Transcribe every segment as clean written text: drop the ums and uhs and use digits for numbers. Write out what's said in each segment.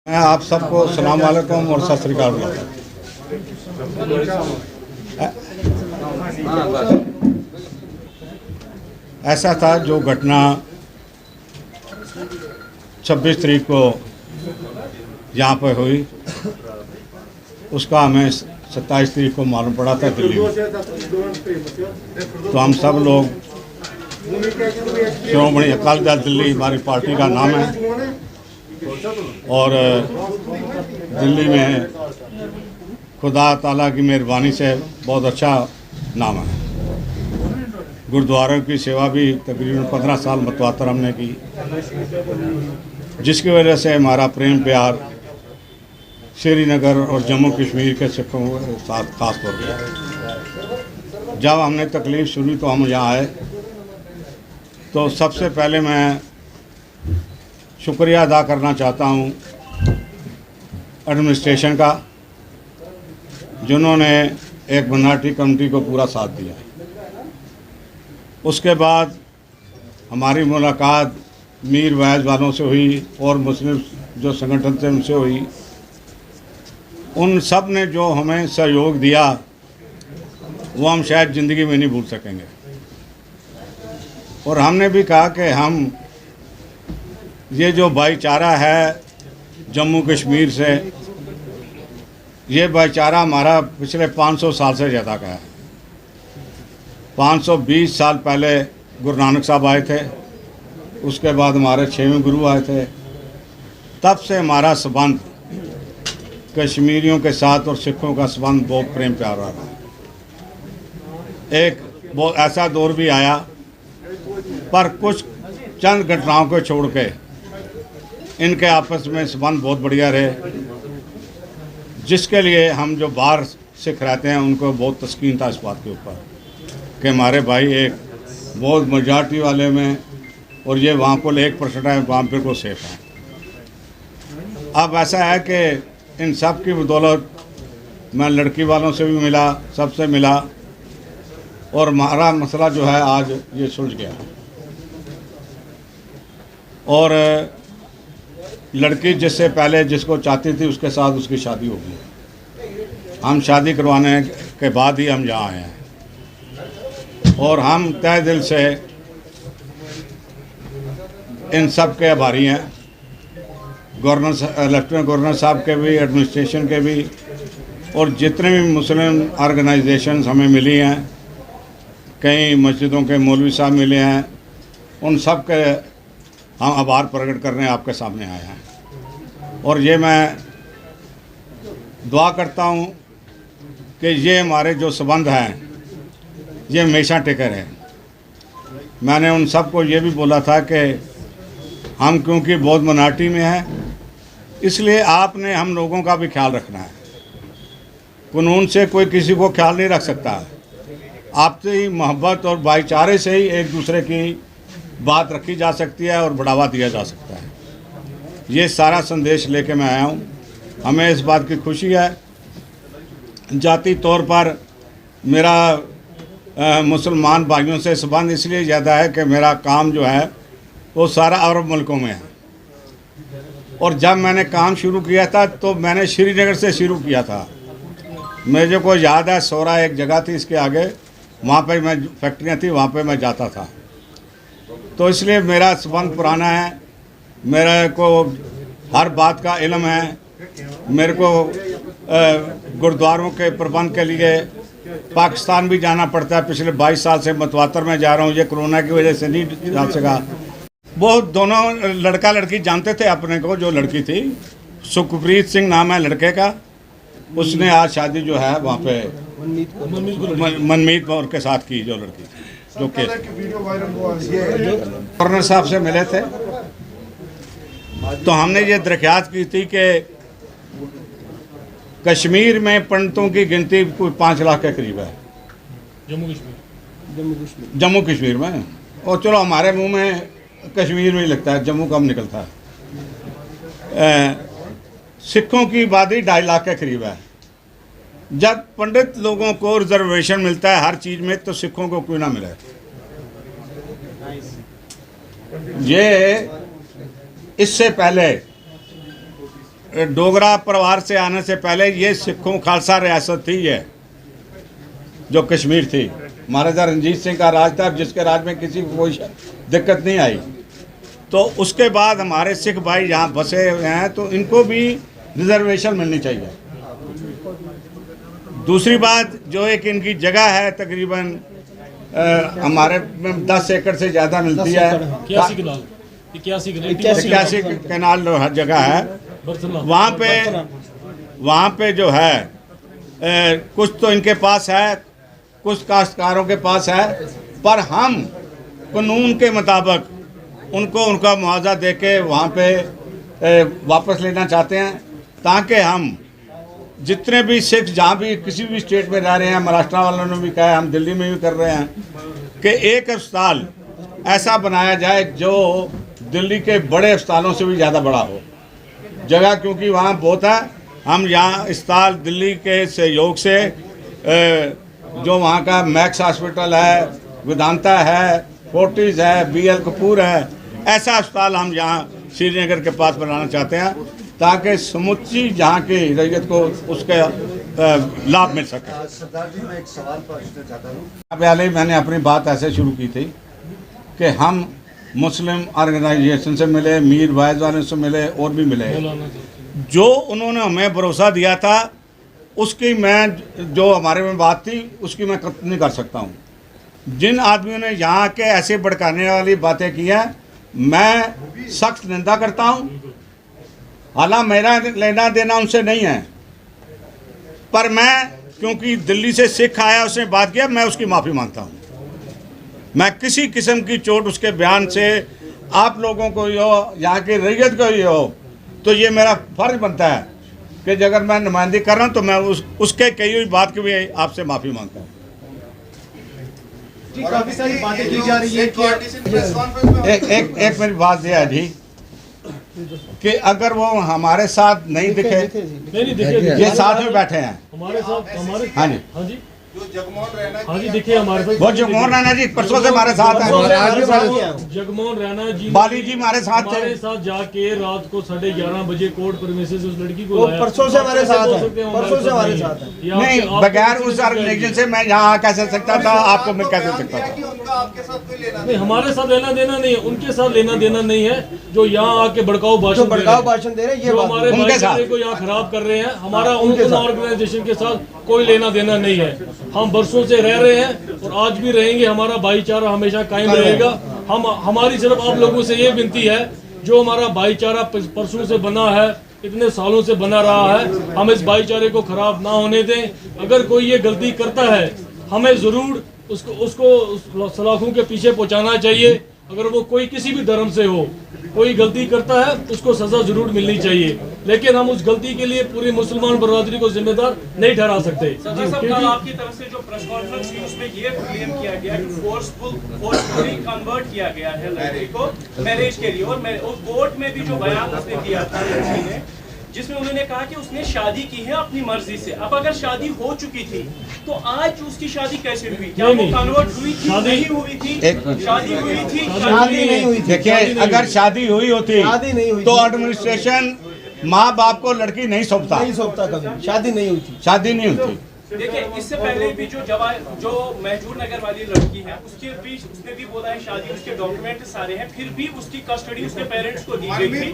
मैं आप सबको सलाम वालेकुम और सत श्री अकाल बुलाता हूँ। ऐसा था जो घटना 26 तारीख को यहाँ पर हुई, उसका हमें 27 तारीख को मालूम पड़ा था दिल्ली में। तो हम सब लोग श्रोमणी अकाली दल दिल्ली हमारी पार्टी का नाम है और दिल्ली में खुदा ताला की मेहरबानी से बहुत अच्छा नाम है। गुरुद्वारों की सेवा भी तकरीबन 15 साल मतवातर हमने की, जिसकी वजह से हमारा प्रेम प्यार श्रीनगर और जम्मू कश्मीर के सिखों के साथ खास तौर पर। जब हमने तकलीफ़ शुरू तो हम यहाँ आए, तो सबसे पहले मैं शुक्रिया अदा करना चाहता हूँ एडमिनिस्ट्रेशन का, जिन्होंने एक मिnority कमेटी को पूरा साथ दिया। उसके बाद हमारी मुलाकात मीर वैज वालों से हुई और मुस्लिम जो संगठन थे उनसे हुई। उन सब ने जो हमें सहयोग दिया वो हम शायद ज़िंदगी में नहीं भूल सकेंगे। और हमने भी कहा कि हम ये जो भाईचारा है जम्मू कश्मीर से, ये भाईचारा हमारा पिछले 500 साल से ज़्यादा का है। 520 साल पहले गुरु नानक साहब आए थे, उसके बाद हमारे 6वें गुरु आए थे। तब से हमारा संबंध कश्मीरियों के साथ और सिखों का संबंध बहुत प्रेम प्यार रहा। एक बहुत ऐसा दौर भी आया, पर कुछ चंद घटनाओं को छोड़ के इनके आपस में संबंध बहुत बढ़िया रहे, जिसके लिए हम जो बाहर सिख रहते हैं उनको बहुत तस्कीन था इस बात के ऊपर कि हमारे भाई एक बहुत मेजॉरिटी वाले में और ये वहाँ को 1% है, वहाँ बिल्कुल सेफ है। अब ऐसा है कि इन सब की बदौलत मैं लड़की वालों से भी मिला, सबसे मिला, और हमारा मसला जो है आज ये सुलझ गया। और लड़की जिससे पहले जिसको चाहती थी उसके साथ उसकी शादी हो गई। हम शादी करवाने के बाद ही हम यहाँ आए हैं और हम तहे दिल से इन सब के आभारी हैं, गवर्नर लेफ्टिनेंट गवर्नर साहब के भी, एडमिनिस्ट्रेशन के भी, और जितने भी मुस्लिम ऑर्गेनाइजेशंस हमें मिली हैं, कई मस्जिदों के मौलवी साहब मिले हैं, उन सब के हम आभार प्रकट करने आपके सामने आए हैं। और ये मैं दुआ करता हूँ कि ये हमारे जो संबंध हैं ये हमेशा टिके रहे। मैंने उन सब को ये भी बोला था कि हम क्योंकि बहुत मिnority में हैं, इसलिए आपने हम लोगों का भी ख्याल रखना है। कानून से कोई किसी को ख्याल नहीं रख सकता है, आपसे ही मोहब्बत और भाईचारे से ही एक दूसरे की बात रखी जा सकती है और बढ़ावा दिया जा सकता है। ये सारा संदेश लेके मैं आया हूँ। हमें इस बात की खुशी है, जाती तौर पर मेरा मुसलमान भाइयों से संबंध इसलिए ज़्यादा है कि मेरा काम जो है वो सारा अरब मुल्कों में है। और जब मैंने काम शुरू किया था तो मैंने श्रीनगर से शुरू किया था। मुझे को याद है, सोरा एक जगह थी इसके आगे, वहाँ पे मैं फैक्ट्रियाँ थी, वहाँ पे मैं जाता था। तो इसलिए मेरा संबंध पुराना है, मेरे को हर बात का इल्म है। मेरे को गुरुद्वारों के प्रबंध के लिए पाकिस्तान भी जाना पड़ता है। पिछले 22 साल से मतवातर में जा रहा हूँ, ये कोरोना की वजह से नहीं जा सका। वो दोनों लड़का लड़की जानते थे अपने को। जो लड़की थी, सुखप्रीत सिंह नाम है लड़के का, उसने आज शादी जो है वहाँ पे मनमीत कौर के साथ की, जो लड़की थी, जो केस गवर्नर साहब से मिले थे। तो हमने ये दरख्वास्त की थी कि कश्मीर में पंडितों की गिनती कोई 5 लाख के करीब है, जम्मू कश्मीर में। और चलो हमारे मुंह में कश्मीर में ही लगता है, जम्मू कम निकलता है। सिखों की आबादी 2.5 लाख के करीब है। जब पंडित लोगों को रिजर्वेशन मिलता है हर चीज़ में, तो सिखों को क्यों ना मिले। ये इससे पहले डोगरा परिवार से आने से पहले ये सिखों खालसा रियासत थी, ये जो कश्मीर थी। महाराजा रंजीत सिंह का राज था, जिसके राज में किसी को कोई दिक्कत नहीं आई। तो उसके बाद हमारे सिख भाई यहाँ बसे हुए हैं, तो इनको भी रिजर्वेशन मिलनी चाहिए। दूसरी बात, जो एक इनकी जगह है तकरीबन हमारे 10 एकड़ से ज़्यादा मिलती है, 81 कैनाल जगह है, वहाँ पे जो है कुछ तो इनके पास है, कुछ काश्तकारों के पास है, पर हम कानून के मुताबिक उनको उनका मुआवजा देके वहाँ पे वापस लेना चाहते हैं, ताकि हम जितने भी सिख जहाँ भी किसी भी स्टेट में रह रहे हैं, महाराष्ट्र वालों ने भी कहा है, हम दिल्ली में भी कर रहे हैं, कि एक अस्पताल ऐसा बनाया जाए जो दिल्ली के बड़े अस्पतालों से भी ज़्यादा बड़ा हो। जगह क्योंकि वहाँ बहुत है, हम यहाँ अस्पताल दिल्ली के सहयोग से जो वहाँ का मैक्स हॉस्पिटल है, वेदांता है, फोर्टिस है, BL कपूर है, ऐसा अस्पताल हम यहाँ श्रीनगर के पास बनाना चाहते हैं, ताकि समुची जहाँ की रैयत को उसके लाभ मिल सके। सरदार जी, मैं एक सवाल पूछना चाहता हूँ। पहले मैंने अपनी बात ऐसे शुरू की थी कि हम मुस्लिम ऑर्गेनाइजेशन से मिले, मीर वाइज वाले से मिले, और भी मिले। जो उन्होंने हमें भरोसा दिया था, उसकी मैं जो हमारे में बात थी उसकी मैं खत्म नहीं कर सकता हूँ। जिन आदमियों ने यहाँ के ऐसे भड़काने वाली बातें की हैं, मैं सख्त निंदा करता हूँ। हालांकि मेरा लेना देना उनसे नहीं है, पर मैं क्योंकि दिल्ली से सिख आया, उसने बात किया, मैं उसकी माफ़ी मांगता हूँ। मैं किसी किस्म की चोट उसके बयान से आप लोगों को ही हो, यहाँ की रैयत को ही हो, तो ये मेरा फ़र्ज बनता है कि अगर मैं नुमाइंदगी कर रहा हूँ तो मैं उसके कही हुई बात की भी आपसे माफ़ी मांगता हूँ। काफी सारी बातें की जा रही है कि एक मेरी बात यह है जी कि अगर वो हमारे साथ नहीं दिखे, ये साथ में बैठे हैं हमारे साथ, हमारे हाँ जी, हाँ जी, जो जगमोहन रैना हाँ जी, देखिए हमारे साथ वो जगमोहन रैना जी परसों से हमारे साथ है, जगमोहन रैना जी, बाली जी हमारे साथ थे। हमारे साथ जाके रात को 11:30 बजे कोर्ट परमिसेस उस लड़की को लाया। परसों से हमारे साथ है, परसों से हमारे साथ है। नहीं, बगैर उस ऑर्गेनाइजेशन से मैं यहाँ आ कैसे सकता था, आपको मैं कैसे सकता था? उनका आपके साथ कोई लेना नहीं, हमारे साथ लेना देना नहीं है, उनके साथ लेना देना नहीं है, जो यहाँ आके भड़काऊ भाषण दे रहे हैं, जो हमारे भाईचारे को यहाँ खराब कर रहे हैं। हमारा उन ऑर्गेनाइजेशन के साथ कोई लेना देना नहीं है। हम बरसों से रह रहे हैं और आज भी रहेंगे, हमारा भाईचारा हमेशा कायम रहेगा। हमारी सिर्फ आप लोगों से ये विनती है, जो हमारा भाईचारा परसों से बना है, इतने सालों से बना रहा है, हम इस भाईचारे को खराब ना होने दें। अगर कोई ये गलती करता है, हमें जरूर उसको सलाखों के पीछे पहुंचाना चाहिए। अगर वो कोई किसी भी धर्म से हो, कोई गलती करता है, उसको सजा जरूर मिलनी चाहिए, लेकिन हम उस गलती के लिए पूरी मुसलमान बरादरी को जिम्मेदार नहीं ठहरा सकते। कल आपकी तरफ से जो प्रेस कॉन्फ्रेंस हुई उसमें ये क्लेम किया गया कि फोर्सफुली कन्वर्ट किया गया है लड़की को मैरिज के लिए, और कोर्ट में भी जो बयान उसने दिया था लड़की ने, जिसमें उन्होंने कहा कि उसने शादी की है अपनी मर्जी से। अब अगर शादी हो चुकी थी तो आज उसकी शादी कैसे हुई? क्या वो कन्वर्ट हुई थी? नहीं हुई थी, शादी हुई थी, शादी नहीं हुई थी। देखिए, अगर शादी हुई होती तो एडमिनिस्ट्रेशन माँ बाप को लड़की नहीं सौंपता, कभी शादी नहीं हुई थी, शादी नहीं होती। देखिए, इससे पहले भी जो महजूर नगर वाली लड़की है, उसके बीच उसने भी बोला है शादी, उसके डॉक्यूमेंट सारे हैं, फिर भी उसकी कस्टडी उसके पेरेंट्स को दी गई थी,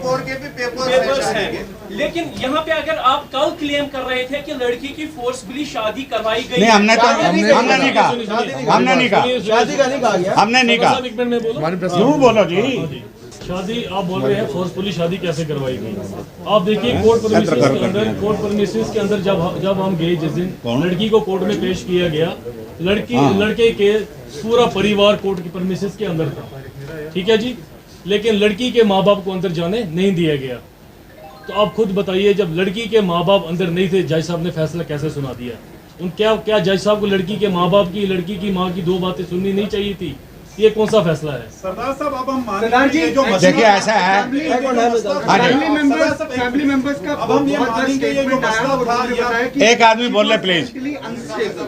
पेपर्स हैं। लेकिन यहाँ पे अगर आप कल क्लेम कर रहे थे कि लड़की की फोर्सफुली शादी करवाई गई, नहीं, हमने नहीं कहा, हमने नहीं कहा, शादी का नहीं कहा गया, हमने नहीं कहा। जरूर बोलो जी। शादी आप बोल रहे हैं फोर्सफुली शादी कैसे करवाई गई? आप देखिए कोर्ट परमिसेस के अंदर जब हम गए जिस दिन लड़की को कोर्ट में पेश किया गया, लड़के के पूरा परिवार कोर्ट की परमिसेस के अंदर था, ठीक है जी, लेकिन लड़की के माँ बाप को अंदर जाने नहीं दिया गया। तो आप खुद बताइए, जब लड़की के माँ बाप अंदर नहीं थे, जज साहब ने फैसला कैसे सुना दिया? क्या जज साहब को लड़की के माँ बाप की, लड़की की माँ की 2 बातें सुननी नहीं चाहिए थी? ये कौन सा फैसला है? सरदार साहब, अब हम मानेंगे जो देखिए ऐसा है, फैमिली मेंबर्स का, अब हम ये मानेंगे ये जो मसला उठा लिया, एक आदमी बोल ले प्लीज।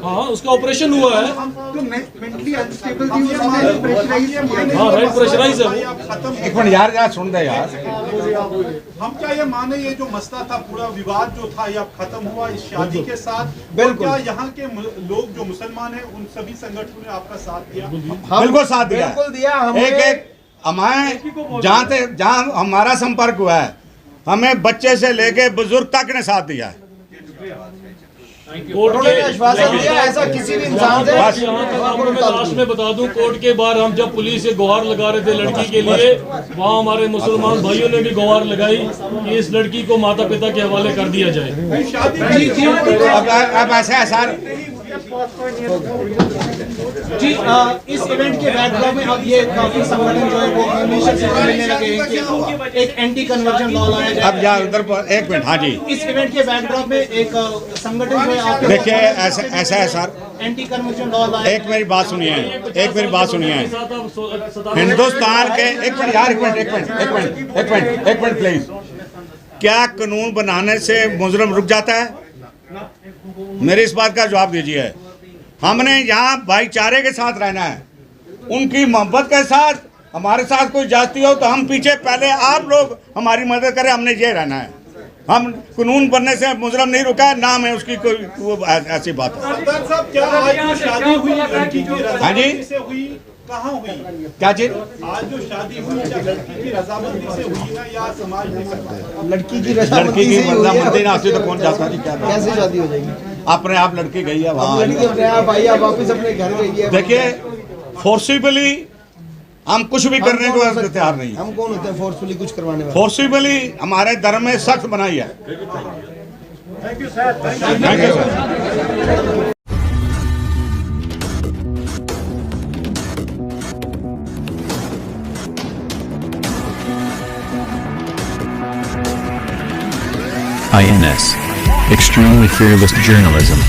हाँ, उसका ऑपरेशन हुआ है, तो मेंटली अनस्टेबल थी, हाँ, राइट, प्रेशराइज है। एक मिनट यार, सुन दे यार। हम क्या ये माने ये जो मसला था, पूरा विवाद जो था, ये अब खत्म हुआ इस शादी के साथ? बिल्कुल। और क्या यहाँ के लोग जो मुसलमान हैं उन सभी संगठनों ने आपका साथ दिया? बिल्कुल साथ दिया, बिल्कुल दिया। हम एक हमें जहाँ हमारा संपर्क हुआ है, हमें बच्चे से लेके बुजुर्ग तक ने साथ दिया है। कोर्ट उन्होंने के आश्वासन दिया ऐसा किसी भी इंसान से। बस। यहाँ तक आपको मैं लास्ट में बता दूं, कोर्ट के बाहर हम जब पुलिस से गुहार लगा रहे थे लड़की के लिए, वहाँ हमारे मुसलमान भाइयों ने भी गुहार लगाई कि इस लड़की को माता पिता के हवाले कर दिया जाए। अब ऐसा है सर, जी इस इवेंट के बैकड्रॉप में अब ये काफी संगठन जो है वो हमेशा से मिलने लगे हैं कि एक एंटी कन्वर्जन लॉ लाया जाए। अब जा उधर पर एक मिनट। हाँ जी, इस इवेंट के बैकड्रॉप में एक संगठन जो है आपके देखिए ऐसा है सर, एंटी कन्वर्जन लॉ लाया। एक मेरी बात सुनिए, एक मेरी बात सुनिए। हिंदुस्तान के एक मिनट यार, एक मिनट प्लीज। क्या कानून बनाने से मुजरम रुक जाता है? मेरे इस बात का जवाब दीजिए। हमने यहाँ भाईचारे के साथ रहना है, उनकी मोहब्बत के साथ। हमारे साथ कोई जाति हो तो हम पीछे, पहले आप लोग हमारी मदद करें, हमने ये रहना है। हम कानून बनने से मुजरम नहीं रुका है, नाम है उसकी कोई वो ऐसी बात है। सरदार साहब, क्या आज जो शादी हुई लड़की की हाँ जी? रजामंदी से हुई, कहाँ हुई? क्या चीज? आज जो शादी हुई क्या लड़की की रजामंदी से हुई ना, या समाज ने करवाया? लड़की की लड़की की रजामंदी ना होती तो कौन जाता जी? क्या कैसे शादी हो जाएगी? अपने आप लड़की गई है वहाँ। लड़की अपने आप आई है, वापस अपने घर गई है। देखिए, फोर्सिबली हम कुछ भी करने को तैयार नहीं है। हम कौन होते हैं फोर्सफुली कुछ करवाने वाले? फोर्सिबली हमारे धर्म में सख्त बनाई है। Thank you sir. INS. Extremely fearless journalism.